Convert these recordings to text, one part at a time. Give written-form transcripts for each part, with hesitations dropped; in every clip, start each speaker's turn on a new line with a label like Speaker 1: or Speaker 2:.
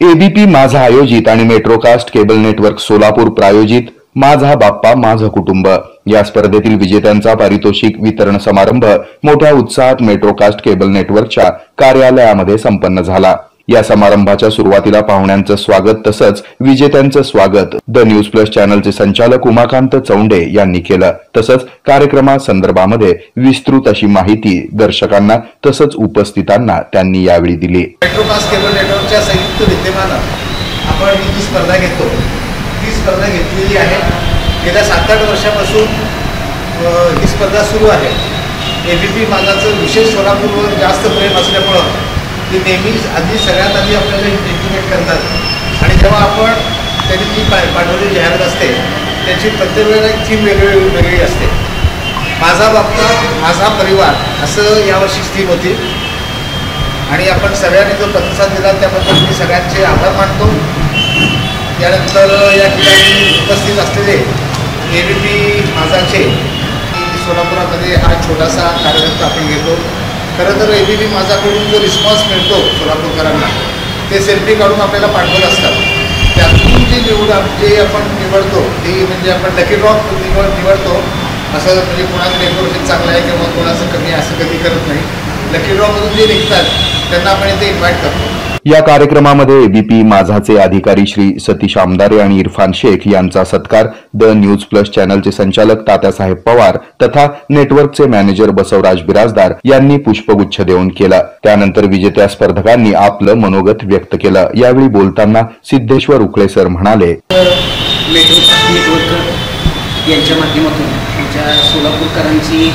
Speaker 1: ABP माझा आयोजित आणि मेट्रोकास्ट केबल नेटवर्क सोलापूर प्रायोजित माझा बाप्पा माझं कुटुंब या स्पर्धेतील विजेत्यांचा पारितोषिक वितरण समारंभ मोठ्या उत्साहात मेट्रोकास्ट केबल नेटवर्कच्या कार्यालयामध्ये संपन्न झाला। या समारंभाच्या सुरुवातीला पाहुण्यांचं स्वागत तसंच विजेत्यांचं स्वागत द न्यूज प्लस चॅनलचे संचालक उमाकांत चौंडे यांनी केलं। तसंच कार्यक्रमासंदर्भामध्ये विस्तृत अशी माहिती दर्शकांना तसंच उपस्थितांना त्यांनी यावेळी दिली।
Speaker 2: मेट्रोकास्ट केबल नेटवर्कच्या संयुक्त विद्यमानं आपण ही स्पर्धा घेतो, ती स्पर्धा घेतलेली आहे। गेल्या 7-8 वर्षापासून ही स्पर्धा सुरू आहे। एबीपी माझाचं विशेष सोलापूरवर जास्त प्रेम असल्यामुळे ते नेहमीच सगळ्यात आधी आपल्याला इंटिमेट करतात आणि जेव्हा आपण त्यांनी जी पाठवलेली जाहिरात असते त्याची प्रत्येक वेळेला एक थीम वेगळी असते। माझा बाप्पा माझा परिवार असं यावर्षी थीम होती आणि आपण सगळ्यांनी जो प्रतिसाद दिला त्याबद्दल मी सगळ्यांचे आभार मानतो। त्यानंतर या ठिकाणी उपस्थित असलेले एबीपी माझाचे सोलापुरामध्ये हा छोटासा कार्यक्रम आपण घेतो। खरं तर एबीपी माझ्याकडून जो रिस्पॉन्स मिळतो सोलापूरकरांना ते सेल्फी काढून आपल्याला पाठवत असतात। त्यातून जे आपण निवडतो ती म्हणजे आपण लकी ड्रॉ निवडतो। असं म्हणजे कोणाचं डेकोरेशन चांगलं आहे किंवा कोणाचं कमी असं कधी करत नाही। लकी ड्रॉमधून जे निघतात त्यांना आपण इथे इन्व्हाइट करतो।
Speaker 1: या कार्यक्रमामध्ये एबीपी माझाचे अधिकारी श्री सतीश आमदारे आणि इरफान शेख यांचा सत्कार द न्यूज प्लस चॅनलचे संचालक तात्यासाहेब पवार तथा नेटवर्कचे मॅनेजर बसवराज बिराजदार यांनी पुष्पगुच्छ देऊन केला। त्यानंतर विजेत्या स्पर्धकांनी आपलं मनोगत व्यक्त केलं। यावेळी बोलताना सिद्धेश्वर उकळे सर म्हणाले,
Speaker 3: नेटवर्क यांच्या माध्यमातून आमच्या सोलापूरकरांची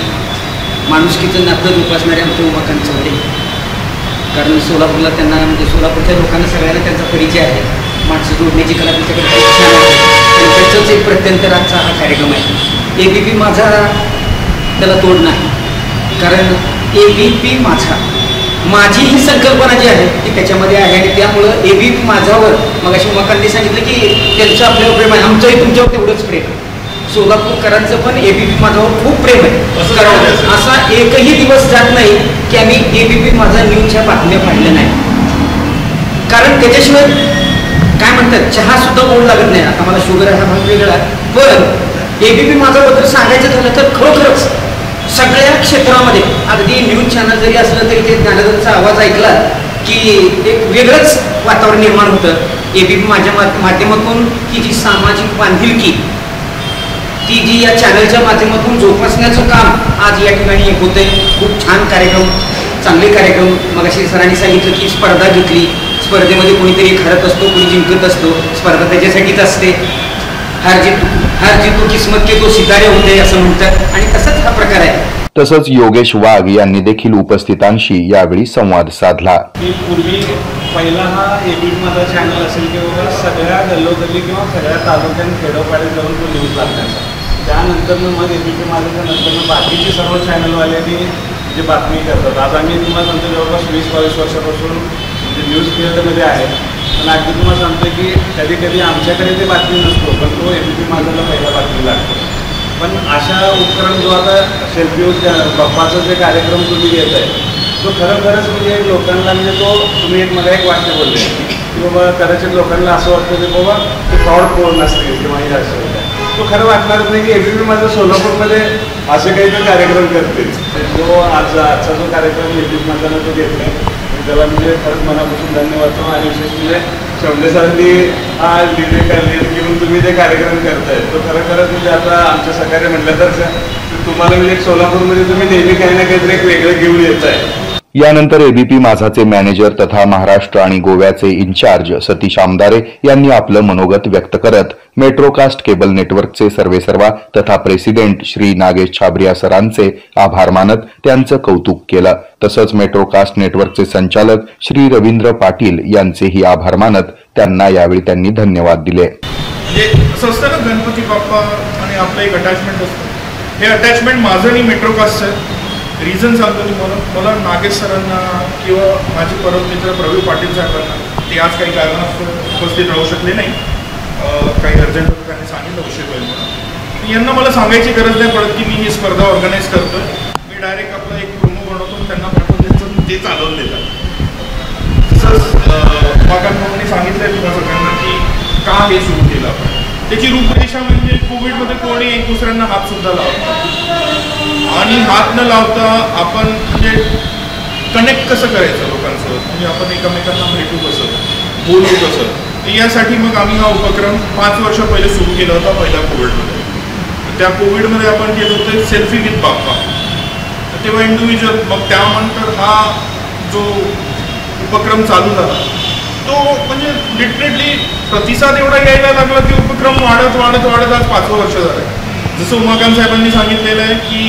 Speaker 3: माणुसकीचं नातं जोपासणारे आमचे उमाकांत चौंडे, कारण सोलापूरला त्यांना म्हणजे सोलापूरच्या लोकांना सगळ्यांना त्यांचा परिचय आहे। माणसं जोडण्याची कला त्यांच्याकडे खूप छान आहे आणि त्याचंच एक प्रत्यंतर आजचा हा कार्यक्रम आहे। एबीपी माझा त्याला तोड नाही, कारण एबीपी माझी ही संकल्पना जी आहे ती त्याच्यामध्ये आहे आणि त्यामुळं एबीपी माझावर मग अशी उमाकांनी सांगितलं की त्यांचं आपल्यावर प्रेम आहे, आमचंही तुमच्यावर तेवढंच प्रेम आहे। सोलापूरकरांचं पण एबीपी माझ्यावर खूप प्रेम आहे। असा एकही दिवस जात नाही की आम्ही एबीपी माझा न्यूजच्या बातम्या पाहिल्या नाही, कारण त्याच्याशिवाय काय म्हणतात चहा सुद्धा गोड लागत नाही। आता मला शुगर हा भाग वेगळा, पण एबीपी माझ्याबद्दल सांगायचं झालं तर खरोखरच सगळ्या क्षेत्रामध्ये अगदी न्यूज चॅनल जरी असलं तरी ते ज्ञानदाचा आवाज ऐकला की एक वेगळंच वातावरण निर्माण होतं। एबीपी माझ्या माध्यमातून ही जी सामाजिक बांधिलकी ती जी या चॅनलच्या माध्यमातून जोपासण्याचं काम आज या ठिकाणी होते। खूप छान कार्यक्रम, चांगले कार्यक्रम। मग अशी सरांनी सांगितलं की स्पर्धा घेतली, स्पर्धेमध्ये कोणीतरी हरत असतो, कोणी जिंकत असतो, स्पर्धा त्याच्यासाठीच असते। हार जीत तो किस्मत के दो सितारे होते असं म्हणतात आणि तसाच हा प्रकार आहे।
Speaker 1: तसंच योगेश वाघ यांनी देखील उपस्थितांशी यावेळी संवाद साधला।
Speaker 4: पूर्वी पहिला हा एबीपी माझा चॅनल असेल किंवा सगळ्या गल्लोगल्ली किंवा सगळ्या तालुक्यात खेडोपाड्यात जाऊन तो न्यूज लागण्याचा। त्यानंतर मग एबीपी माझ्या नंतर बाकीचे सर्व चॅनलवाल्यांनी जे बातमी करतात। आज आम्ही तुम्हाला सांगतो जवळपास 20-22 वर्षापासून म्हणजे न्यूज फील्डमध्ये आहे, पण अगदी तुम्हाला सांगतो की कधी कधी आमच्याकडे ते बातमी नसतो, पण तो एबीपी माझ्याला पहिला बातमी लागतो। पण अशा उपक्रम जो आता सेल्फी बाप्पाचा जे कार्यक्रम तुम्ही घेत आहे तो खरोखरच म्हणजे लोकांना म्हणजे तो तुम्ही मला एक वाक्य बोलले की बाबा कदाचित लोकांना असं वाटतं की बाबा ते फ्रॉड कोण नसते किंवा हे असं होतं, तो खरं वाटणारच नाही की एबीपी माझं सोलापूरमध्ये असे काही तो कार्यक्रम करते। जो आजचा जो कार्यक्रम एबीपी माझ्यानं तो घेतला आहे त्याला म्हणजे खरंच मनापासून धन्यवाद देतो आणि विशेष म्हणजे चौंडे सरांनी हा लीड घेऊन तुम्ही जे कार्यक्रम करताय तो खरंच म्हणजे आता आमच्या सहकार्य म्हटलं तर तुम्हाला म्हणजे एक सोलापूरमध्ये तुम्ही नेहमी काही ना काहीतरी एक वेगळं घेऊन येत आहे।
Speaker 1: यानंतर एबीपी माझाचे मॅनेजर तथा महाराष्ट्र आणि गोव्याचे इन्चार्ज सतीश आमदारे यांनी आपलं मनोगत व्यक्त करत मेट्रोकास्ट केबल नेटवर्कचे सर्वेसर्वा तथा प्रेसिडेंट श्री नागेश छाबरिया सरांचे आभार मानत त्यांचं कौतुक केलं। तसंच मेट्रोकास्ट नेटवर्कचे संचालक श्री रवींद्र पाटील यांचेही आभार मानत त्यांना यावेळी त्यांनी धन्यवाद दिले।
Speaker 5: असं असतं ना गणपती बाप्पा आणि आपलं एक अटॅचमेंट असतं, हे अटॅचमेंट माझं आणि मेट्रोकास्टचं रिझन सांगतो तुम्हाला। मला नागेश सरांना किंवा माझे परम मित्र प्रवीण पाटील साहेबांना ते आज काही कारणास्तव उपस्थित राहू शकले नाही, काही अर्जंट त्यांनी सांगितलं उशीर होईल म्हणून। यांना मला सांगायची गरज नाही पडत की मी ही स्पर्धा ऑर्गनाईज करतोय। मी डायरेक्ट आपला एक प्रोमो बनवतो त्यांना पाठवून द्यायचं, ते चालवून देतात। तसंच उमाकांत सांगितलं त्याची रूपरेषा म्हणजे कोविडमध्ये कोणी एक दुसऱ्यांना हात सुद्धा लावतात आणि हात न लावता आपण म्हणजे कनेक्ट कसं करायचं लोकांसोबत, म्हणजे आपण एकमेकांना भेटू कसं, बोलू कसं. तर यासाठी मग आम्ही हा उपक्रम 5 वर्ष पहिले सुरू केला होता, पहिल्या कोविडमध्ये. त्या कोविडमध्ये आपण केलं होतं सेल्फी विथ बाप्पा. तर तेव्हा इंडिव्हिज्युअल, मग त्यानंतर हा जो उपक्रम चालू झाला तो म्हणजे लिटरली प्रतिसाद एवढा यायला लागला की उपक्रम वाढत वाढत वाढत आज 5वं वर्ष झालं आहे. जसं उमाकांत साहेबांनी सांगितलेलं आहे की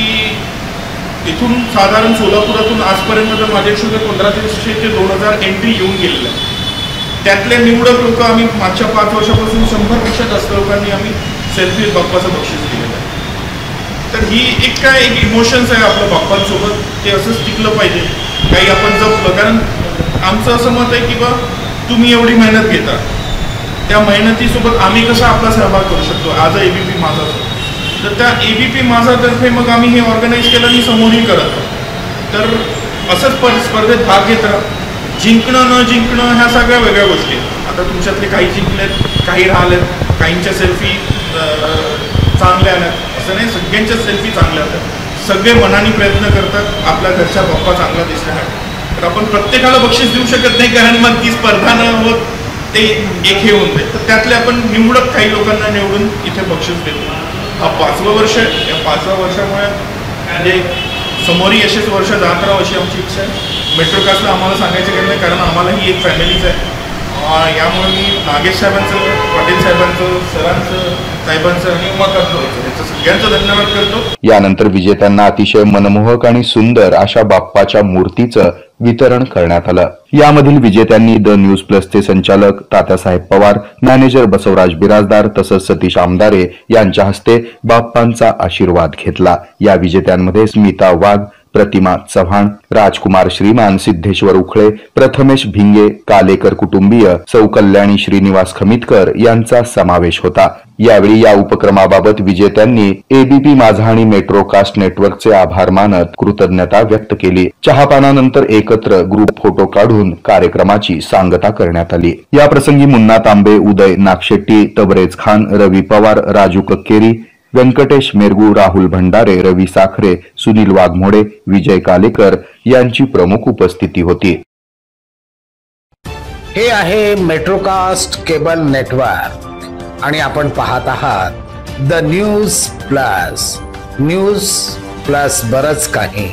Speaker 5: इथून साधारण सोलापुरातून आजपर्यंत तर माझ्याशी 1500 ते 2000 एंट्री येऊन गेलेल्या आहे. त्यातले निवडक लोक आम्ही मागच्या 5 वर्षापासून 100पेक्षा जास्त लोकांनी आम्ही सेल्फी बाप्पाचं बक्षीस दिलेलं आहे. तर ही एक इमोशन्स आहे आपल्या बाप्पांसोबत, ते असंच टिकलं पाहिजे. काही आपण जपलं, कारण आमचं असं मत आहे की बा तुम्ही एवढी मेहनत घेता, त्या मेहनतीसोबत आम्ही कसा आपला सहभाग करू शकतो ॲज अ ABP माझाचं. तर त्या ABP माझातर्फे मग आम्ही हे ऑर्गनाईज केलं आणि समोरही करत. तर असंच स्पर्धेत भाग घेता, जिंकणं न जिंकणं ह्या सगळ्या वेगळ्या गोष्टी आहेत. आता तुमच्यातले काही जिंकलेत, काही राहिलेत, काहींच्या सेल्फी चांगल्या आल्यात, असं नाही सगळ्यांच्या सेल्फी चांगल्या आल्यात. सगळे मनाने प्रयत्न करतात आपल्या घरचा बाप्पा चांगला दिसण्यासाठी. तर आपण प्रत्येकाला बक्षीस देऊ शकत नाही, कारण मग ती स्पर्धा न होत ते एक हे होऊन जाईल. तर त्यातले आपण निवडक काही लोकांना निवडून इथे बक्षीस देतो. हा 5वं वर्ष आहे. या 5व्या वर्षामुळे म्हणजे समोरही असेच वर्ष जात राहावं अशी आमची इच्छा आहे. मेट्रोकास्टला आम्हाला सांगायचं काही नाही, कारण आम्हाला ही एक फॅमिलीच आहे. यामुळे मी नागेश साहेबांचं, पाटील साहेबांचं, सरांचं, साहेबांचं आणि उमाकांत यांचं सगळ्यांचं धन्यवाद करतो.
Speaker 1: यानंतर विजेत्यांना अतिशय मनमोहक आणि सुंदर अशा बाप्पाच्या मूर्तीचं वितरण करण्यात आलं. यामधील विजेत्यांनी द न्यूज प्लसचे संचालक तात्यासाहेब पवार, मॅनेजर बसवराज बिराजदार तसंच सतीश आमदारे यांच्या हस्ते बाप्पांचा आशीर्वाद घेतला. या विजेत्यांमध्ये स्मिता वाघ, प्रतिमा चव्हाण, राजकुमार श्रीमान, सिद्धेश्वर उखळे, प्रथमेश भिंगे, कालेकर कुटुंबीय, सौ कल्याणी श्रीनिवास खमितकर यांचा समावेश होता. यावेळी या उपक्रमाबाबत विजेत्यांनी ABP माझा आणि मेट्रोकास्ट नेटवर्कचे आभार मानत कृतज्ञता व्यक्त केली. चहापानानंतर एकत्र ग्रुप फोटो काढून कार्यक्रमाची सांगता करण्यात आली. या प्रसंगी मुन्ना तांबे, उदय नागशेट्टी, तबरेज खान, रवी पवार, राजू कक्केरी, व्यंकटेश मेरगू, राहुल भंडारे, रवी साखरे, सुनील वाघमोडे, विजय कालेकर यांची प्रमुख उपस्थिती होती.
Speaker 6: हे आहे मेट्रोकास्ट केबल नेटवर्क आणि आपण पाहत आहात the news plus. News plus बरंच काही.